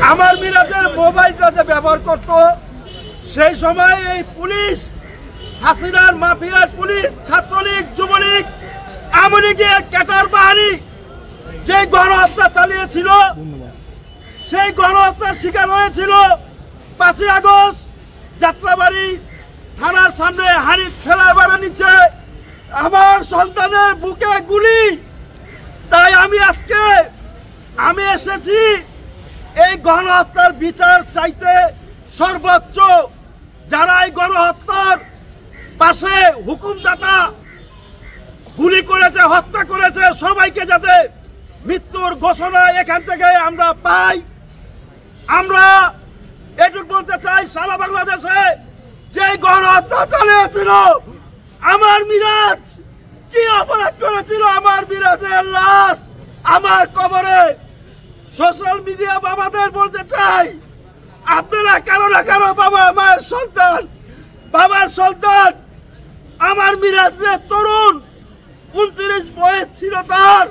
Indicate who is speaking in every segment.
Speaker 1: আমার মিরাজের মোবাইলটা যে ব্যবহার করত, সেই সময় এই পুলিশ, হাসিনার মাফিয়ার পুলিশ, ছাত্রলীগ, যুবলীগ, আওয়ামী লীগের ক্যাডার বাহিনী যে গণহত্যা চালিয়েছিল, সেই গণহত্যার শিকার হয়েছিল 5ই আগস্ট যাত্রাবাড়ি থানার সামনে হাড়ি ফেলাবার নিচে আমার সন্তানের বুকে গুলি। তাই আমি এসেছি এই গণহত্যার বিচার চাইতে। সর্বোচ্চ যারা এই গণহত্যার পাশে হুকুমদাতা গুলি করেছে, হত্যা করেছে, সবাইকে যাতে মৃত্যুর ঘোষণা এখান থেকে আমরা পাই। আমরা এটুকু বলতে চাই, সারা বাংলাদেশে যে গণহত্যা চালিয়েছিল, আমার মিরাজ কি অপরাধ করেছিল, আমার মিরাজের লাশ আমার কবরে। সোশ্যাল মিডিয়া বাবাদের বলতে চাই, আপনারা কারো না কারো বাবা মায়ের সন্তান, বাবার সন্তান। আমার মিরাজের তরুণ 29 বয়স ছিল তার,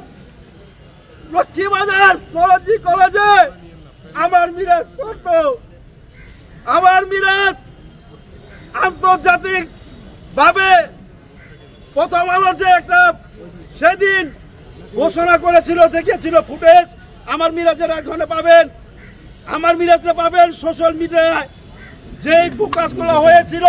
Speaker 1: লক্ষ্মীবাজার সরজি কলেজে আমার মিরাজ পড়ত। আমার মিরাজ আন্তর্জাতিক ভাবে প্রথম আলোর যে একটা সেদিন ঘোষণা করেছিল, দেখেছিল ফুটেজ, আমার মিরাজের এখানে পাবেন, আমার মিরাজটা পাবেন। সোশ্যাল মিডিয়ায় যেই প্রকাশগুলো হয়েছিল